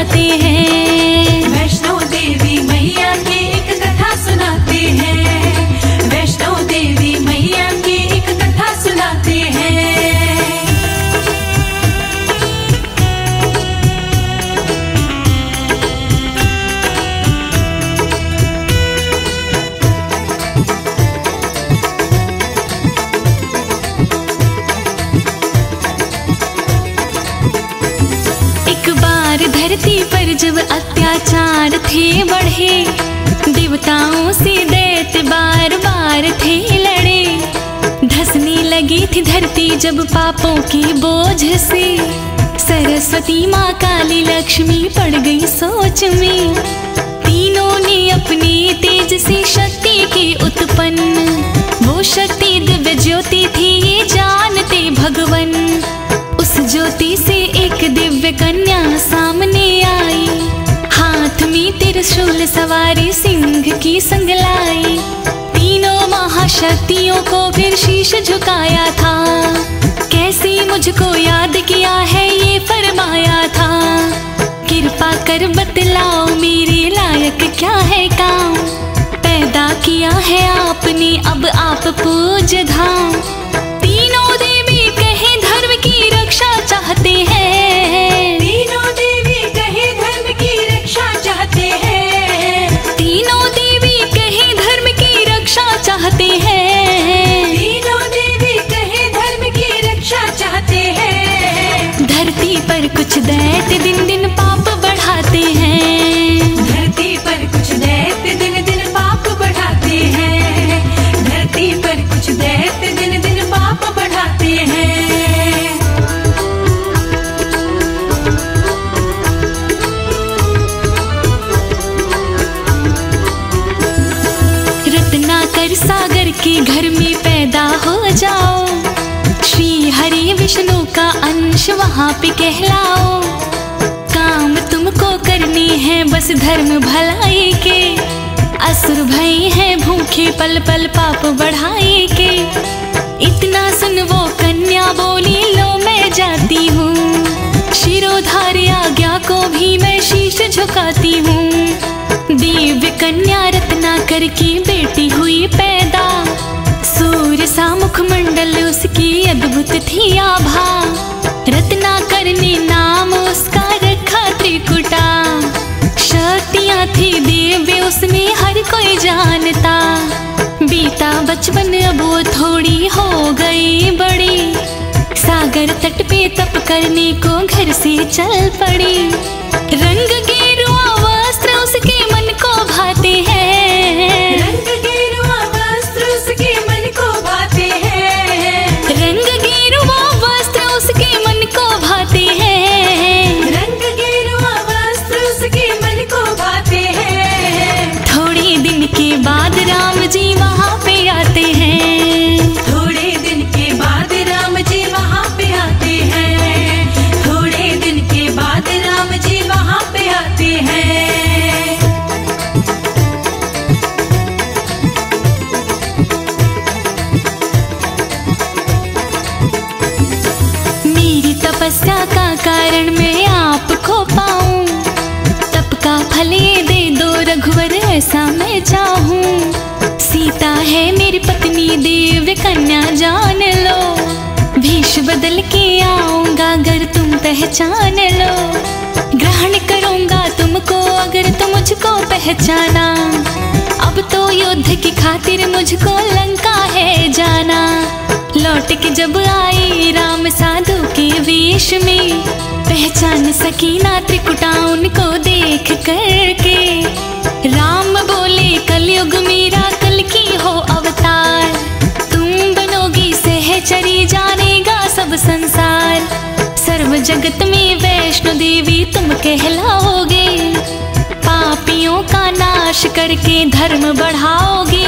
सुनाते हैं। वैष्णो देवी मैया की एक कथा सुनाते हैं। वैष्णो देवी मैया की एक कथा सुनाते हैं। धरती पर जब अत्याचार थे बढ़े, देवताओं से दैत्य बार बार थे लड़े। धंसने लगी थी धरती जब पापों की बोझ से, सरस्वती माँ काली लक्ष्मी पड़ गई सोच में। तीनों ने अपने तेज से शक्ति की उत्पन्न, वो शक्ति दिव्य ज्योति थी ये जानते भगवन। उस ज्योति से एक दिव्य कन्या सामने आई, हाथ में त्रिशूल सवारी सिंह की संग लाई। तीनों महाशक्तियों को फिर शीश झुकाया था, कैसे मुझको याद किया है ये फरमाया था। कृपा कर बतलाओ मेरे लायक क्या है काम, पैदा किया है आपने अब आप पूज धाम। तीनों देवी कहे धर्म की रक्षा चाहते हैं। तीनों देवी कहे धर्म की रक्षा चाहते हैं। तीनों देवी कहे धर्म की रक्षा चाहते हैं। तीनों देवी कहे धर्म की रक्षा चाहते हैं। धरती पर कुछ दैत्य दिन दिन पाप बढ़ाते हैं। धरती पर कुछ दैत्य दिन दिन पाप बढ़ाते हैं। धरती पर कुछ दैत्य दिन दिन पाप बढ़ाते हैं। रत्नाकर सागर के घर में पैदा हो जाओ, श्री हरि विष्णु का अंश वहाँ पे कहलाओ। काम तुमको करने हैं बस धर्म भलाई के, असुर भय है भूखे पल पल पाप बढ़ाए के। इतना सुन वो कन्या बोली लो मैं जाती हूँ, शिरोधार्य आज्ञा को भी मैं शीश झुकाती हूँ। दिव्य कन्या रत्नाकर की बेटी हुई पैदा, सूर्य सा मुखमंडल उसकी अद्भुत थी आभा। रत्नाकर ने नाम उसका रखा त्रिकुटा, शक्तियाँ थी दिव्य उसमें हर कोई जानता। बीता बचपन अब वो थोड़ी हो गई बड़ी, सागर तट पे तप करने को घर से चल पड़ी। रंग गेरुआ वस्त्र उसके मन को भाते हैं। रंग गेरुआ वस्त्र उसके मन को भाते हैं। रंग गेरुआ वस्त्र उसके मन को भाते हैं। रंग गेरुआ वस्त्र उसके मन को भाते हैं। थोड़े दिन के बाद राम जी वहाँ पे आते हैं। थोड़े दिन के बाद राम जी वहाँ पे आते हैं। थोड़े दिन के बाद राम जी वहाँ पे आते हैं। मेरी तपस्या का कारण मैं आपको पाऊं, तप का फल ये दे दो रघुवर ऐसा मैं चाहूं। सीता है मेरी पत्नी दिव्य कन्या जान लो, भेष बदल के आऊंगा अगर तुम पहचान लो। ग्रहण करूंगा तुमको अगर तुम मुझको पहचाना, अब तो युद्ध की खातिर मुझको लंका है जाना। लौट के जब आई राम साधु के वेश में, पहचान सकी ना त्रिकुटा उनको देख करके। राम बोले कलयुग मेरा कल की हो अवतार, तुम बनोगी सहचरी जानेगा सब संसार। सर्व जगत में वैष्णो देवी तुम कहलाओगे, पापियों का नाश करके धर्म बढ़ाओगे।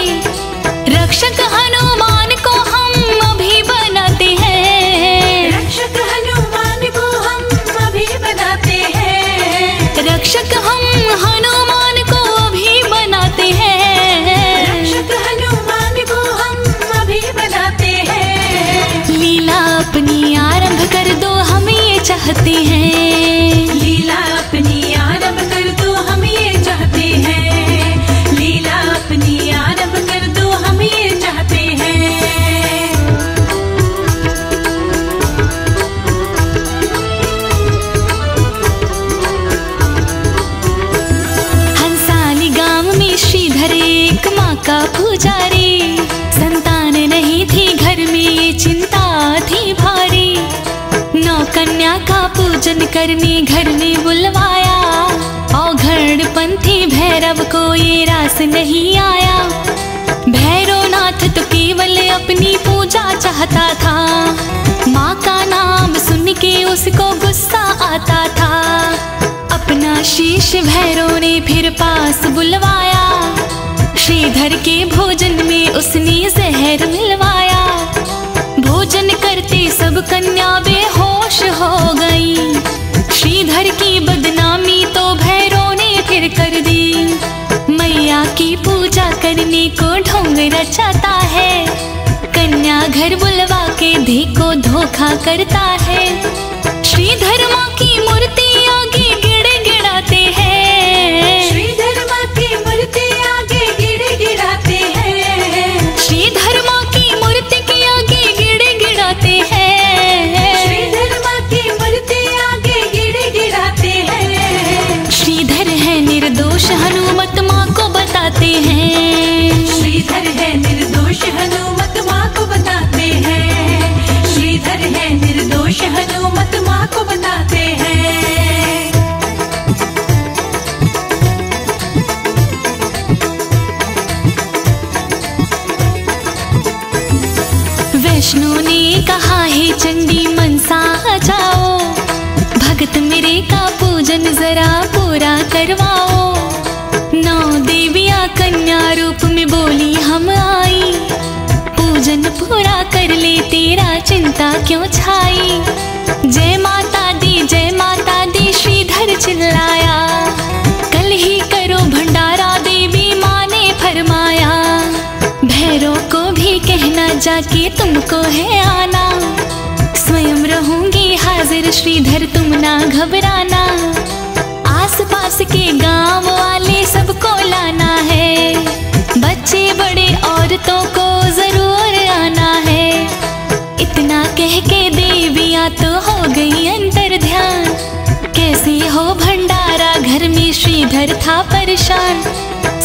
रक्षक हनुमान को हम अभी बनाते हैं। रक्षक हनुमान को हम अभी बनाते हैं। रक्षक हम हनुमान को अभी बनाते हैं। रक्षक हनुमान को हम अभी बनाते हैं। लीला अपनी आरंभ कर दो हम ये चाहते हैं। लीला अपनी पुजारी। संतान नहीं थी घर में ये चिंता थी भारी। नौ कन्या का पूजन करने घर में बुलवाया। औघड़ पंथी भैरव को ये रास नहीं आया। भैरवनाथ तो केवल अपनी पूजा चाहता था। माँ का नाम सुन के उसको गुस्सा आता था। अपना शीश भैरव ने फिर पास बुलवाया। श्रीधर के भोजन में उसने जहर मिलवाया। भोजन करते सब कन्या बेहोश हो गई। श्रीधर की बदनामी तो भैरव ने फिर कर दी। मैया की पूजा करने को ढोंग रचाता है। कन्या घर बुलवा के देखो धोखा करता है। श्रीधर माँ की मूर्ति आगे गिड़गिड़ाते हैं। श्रीधर माँ की मूर्ति आगे गिड़गिड़ाते हैं। श्रीधर माँ की मूर्ति के आगे गिड़गिड़ाते हैं। श्रीधर माँ की मूर्ति आगे गिड़गिड़ाते हैं। श्रीधर है निर्दोष हनुमत माँ को बताते हैं। श्रीधर है निर्दोष हनुमत माँ को बताते हैं। श्रीधर है निर्दोष हनुमत माँ को बताते हैं। वैष्णो ने कहा है चंडी मनसा जाओ। भगत मेरे का पूजन जरा पूरा करवाओ। नौ देवियाँ कन्या रूप में बोली हम आई। पूजन पूरा कर ले तेरा चिंता क्यों छाई। जय माता दी श्रीधर चिल्लाया। कल ही करो भंडारा देवी माँ ने फरमाया। भैरव को भी कहना जाके तुमको है आना। स्वयं रहूंगी हाजिर श्रीधर तुम ना घबराना। आस पास के गांव वाले सबको लाना है। बच्चे बड़े औरतों को जरूर आना है। इतना कह के देवियाँ तो हो गई अंतर ध्यान। कैसे हो भंडारा घर में श्रीधर था परेशान।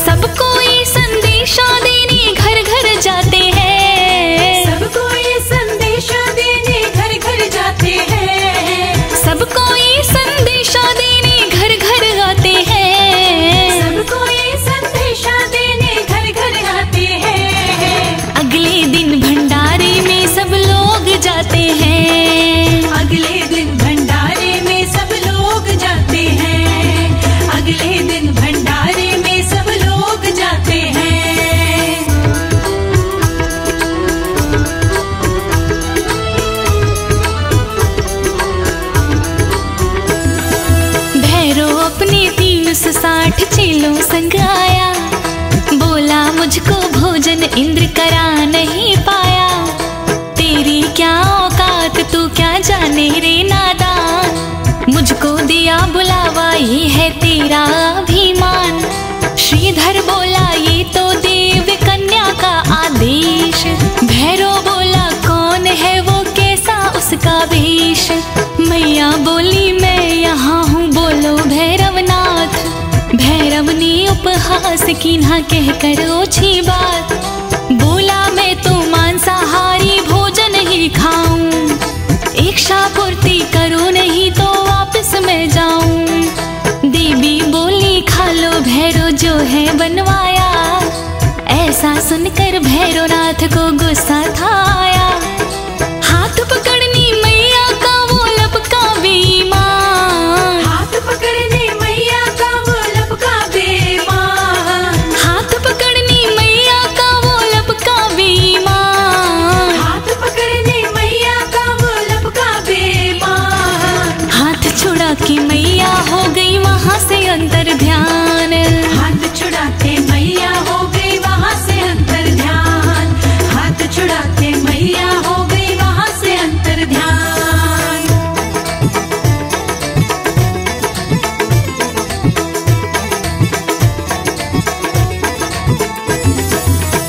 सबको ये संदेशा देने घर घर जाते हैं। सबको ये संदेशा देने घर घर जाते हैं। सबको ये संदेशा देने घर घर आते हैं। सबको ये संदेशा देने घर घर आते हैं। अगले दिन भंडारे में सब लोग जाते हैं। अगले दिन भंडारे में सब लोग जाते हैं। अगले दिन भंडारे में सब लोग जाते हैं। भैरव अपने 360 चेलों संग आया। बोला मुझको भोजन इंद्र करा नहीं पाया। तेरी क्या औकात तू क्या जाने रे नादान। मुझको दिया बुलावा ये है तेरा अभिमान। श्रीधर बोला ये तो देव कन्या का आदेश। भैरव बोला कौन है वो कैसा उसका वेश। मैया बोली मैं यहाँ हूँ बोलो भैरवनाथ। भैरव ने उपहास की ना कहकर ओछी बात। बोला मैं तो मांसाहारी भोजन ही खाऊं। इच्छा पूर्ति करो नहीं तो वापस मैं जाऊं। देवी बोली खा लो भैरव जो है बनवाया। ऐसा सुनकर भैरवनाथ को गुस्सा था आया। हाथ पकड़नी मैया का वो लपका बेईमान। हाथ पकड़ने मैया का वो लपका बेईमान। हाथ पकड़नी मैया का वो लपका बेईमान। हाथ पकड़ने मैया का वो लपका बेईमान। हाथ छुड़ा के मैया हो गई वहां से अंतर ध्यान। हाथ छुड़ा के मैया हो गई वहां से अंतर ध्यान। हाथ छुड़ा के मैया हो गई वहां से अंतर ध्यान।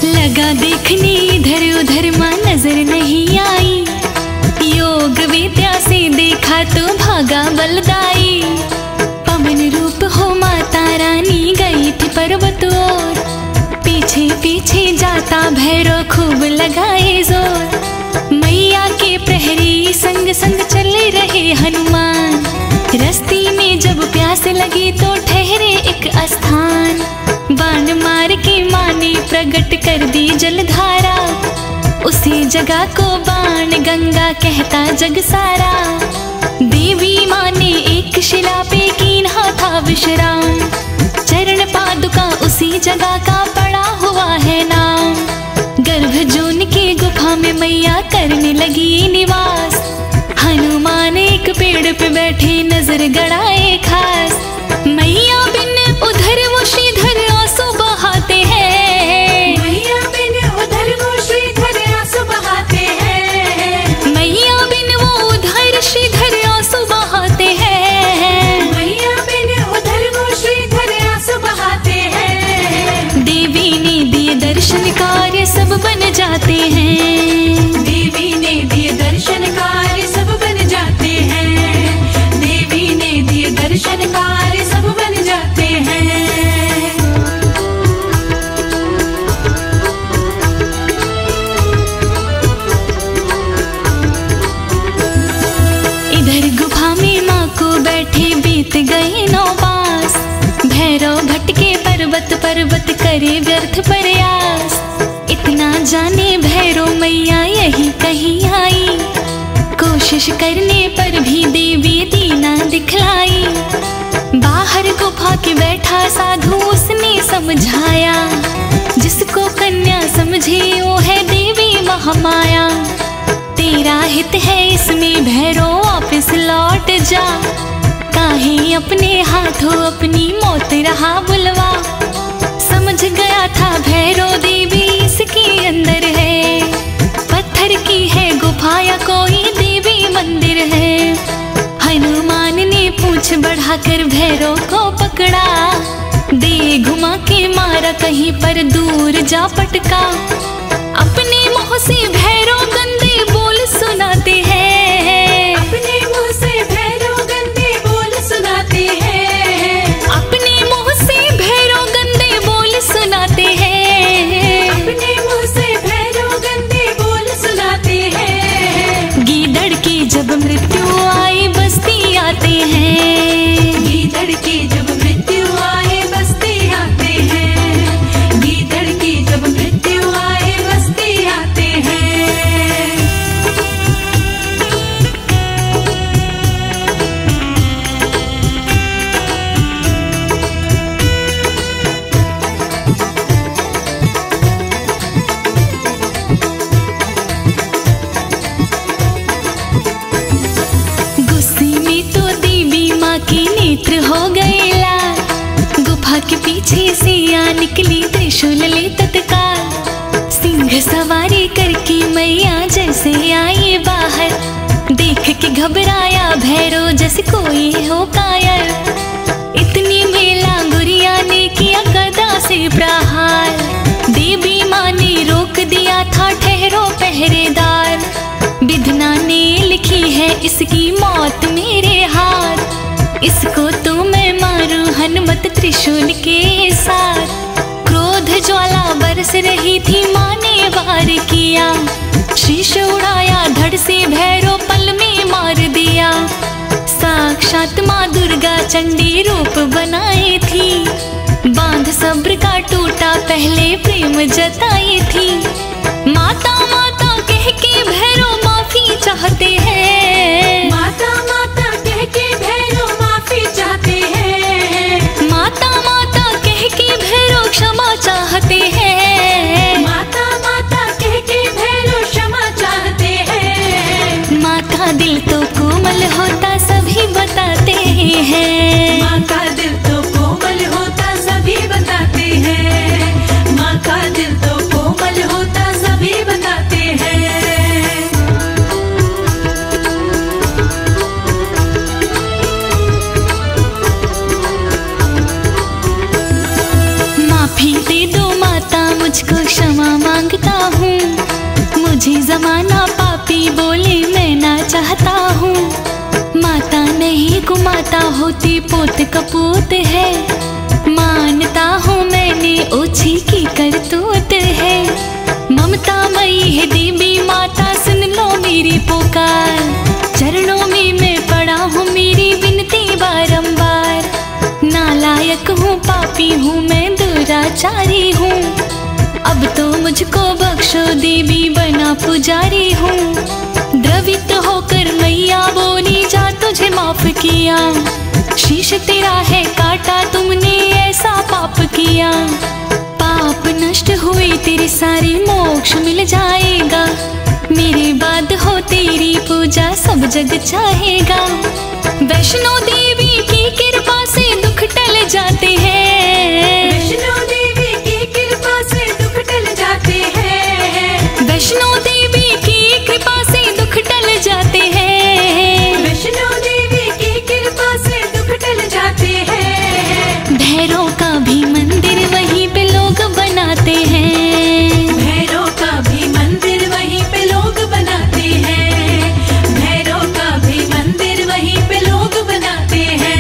लगा देखने इधर उधर माँ नजर नहीं आई। योग विद्या से देखा तो भागा बलदाई। पवन रूप हो माता रानी गई थी पर्वत और। पीछे पीछे जाता भैरव खूब लगाए जोर। मैया के प्रहरी संग संग चले रहे हनुमान। रस्ती में जब प्यास लगी तो ठहरे एक स्थान। बाण मार के माँ ने प्रकट कर दी जलधारा। उसी जगह को बाण गंगा कहता जग सारा। देवी माँ ने एक शिला पे कीन्हा था विश्राम। चरण पादुका उसी जगह का पड़ा हुआ है नाम। गर्भजून की गुफा में मैया करने लगी निवास। हनुमान एक पेड़ पे बैठे नजर गड़ाए खास। मैया बिन उधर वो श्रीधर आंसू बहाते हैं। मैया बिन उधर वो श्रीधर आंसू बहाते हैं। मैया बिन वो उधर श्रीधर आंसू बहाते हैं। मैया बिन उधर वो श्रीधर आंसू बहाते हैं। देवी ने दिए दर्शन कार्य सब बन जाते हैं। देवी ने दिए दर्शन कार्य सब बन जाते हैं। देवी ने दिए दर्शन कार्य सब बन जाते हैं। इधर गुफा में माँ को बैठे बीत गए 9 मास। भैरव भटके पर्वत पर्वत करे व्यर्थ प्रयास। इतना जाने भैरव मैया यही कहीं आई। कोशिश करने पर भी देवी दीना दिखलाई। बाहर गुफा के बैठा साधु उसने समझाया। जिसको कन्या समझे वो है देवी महामाया। तेरा हित है इसमें भैरव वापस लौट जा। काहे अपने हाथों अपनी मौत रहा बुलवा। समझ गया था भैरव देवी इसके अंदर है। पत्थर की है गुफा या कोई देवी मंदिर है। हनुमान ने पूंछ बढ़ाकर भैरव को पकड़ा। दे घुमा के मारा कहीं पर दूर जा पटका। अपने मुंह से भैरव गंदे बोल सुनाते हैं। अपने मुंह से भैरव गंदे बोल सुनाते हैं। अपने मुंह से भैरव गंदे बोल सुनाते हैं। अपने मुंह से भैरव गंदे बोल सुनाते हैं। गीदड़ की जब मृत्यु आई बस्ती आते हैं। गीदड़ की जब मृत्यु आए बस्ती आते हैं। गीदड़ की जब मृत्यु आए बस्ती आते हैं। गुस्से में तो देवी माँ के नेत्र हो गए लाल। गुफा के पीछे से आ निकली त्रिशूल ले तत्काल। सिंह सवारी करके मैया जैसे आई बाहर। देख के घबराया भैरव जैसे कोई हो कायर। इतनी में लांगुरिया ने किया गदा से प्रहार। देवी माँ ने रोक दिया था ठहरो पहरेदार। विधना ने लिखी है इसकी मौत मेरे हाथ। इसको तो मैं मारूं हनुमत त्रिशूल के साथ। क्रोध ज्वाला बरस रही थी माँ ने वार किया। शीश उड़ाया धड़ से भैरव पल में मार दिया। साक्षात माँ दुर्गा चंडी रूप बनाई थी। बांध सब्र का टूटा पहले प्रेम जताई थी। माता माता कह के भैरव माफी चाहते हैं। माता माता कह के भैरव माफी चाहते हैं। माता माता कह के भैरव क्षमा चाहते हैं। माता माता कह के भैरव क्षमा चाहते हैं। माँ का दिल तो कोमल होता सभी बताते हैं। माँ का दिल तो कोमल होता सभी बताते हैं। माँ का दिल तो कोमल होता सभी बताते हैं। माफी दे दो माता मुझको क्षमा मांगता हूँ। मुझे जमाना पापी बोले मैं ना चाहता हूँ। माता नहीं कुमाता होती पोत कपूत है। मानता हूँ मैंने ओछी की करतूत है, ममता मई है देवी माता, सुन लो मेरी पुकार। चरणों में मैं पड़ा हूँ, मेरी विनती बारंबार। नालायक हूँ, पापी हूँ, मैं दुराचारी हूँ, अब तो मुझको बख्शो देवी, बना पुजारी हूँ। द्रवित होकर मैया बोली, जा तुझे माफ किया, शीश तेरा है काटा, तुमने ऐसा पाप किया। पाप नष्ट हुए तेरे सारे, मोक्ष मिल जाएगा, मेरे बाद हो तेरी पूजा, सब जग चाहेगा। वैष्णो देवी की कृपा से दुख टल जाते हैं, वैष्णो देवी की कृपा से दुख टल जाते हैं, वैष्णो देवी की कृपा से दुख टल जाते हैं, वैष्णो देवी की कृपा से दुख टल जाते हैं। भैरव का भी मंदिर वहीं पे लोग बनाते हैं, भैरव का भी मंदिर वहीं पे लोग बनाते हैं, भैरव का भी मंदिर वहीं पे लोग बनाते हैं।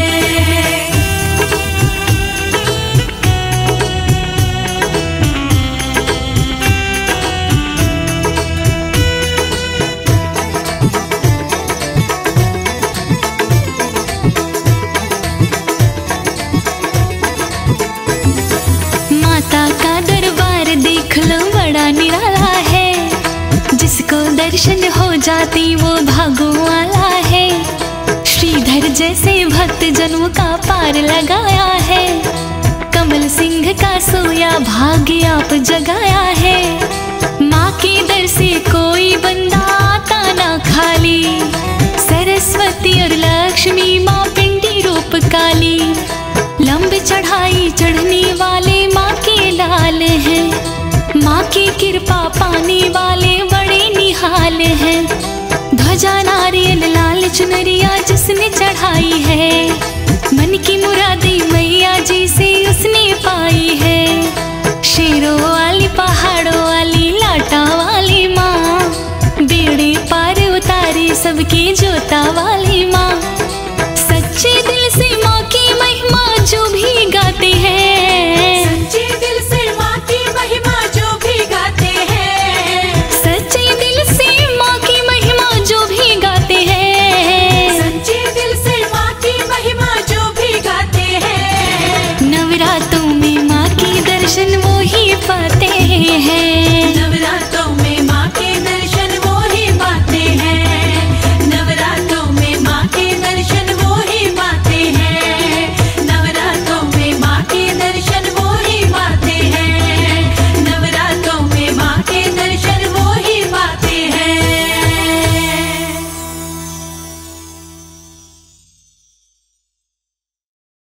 माता का दरबार देख लो बड़ा निराला है, जिसको दर्शन हो जाती वो भागों वाला है। श्रीधर जैसे भक्त जन्म का पार लगाया है, कमल सिंह का सोया भाग्य आप जगाया है। माँ के दर से कोई बंदा आता ना खाली, सरस्वती और लक्ष्मी माँ पिंडी रूप काली। लंबी चढ़ाई चढ़ने वाले माँ के लाल हैं, माँ की कृपा पाने वाले बड़े निहाल हैं। ध्वजा नारियल लाल चुनरिया जिसने चढ़ाई है,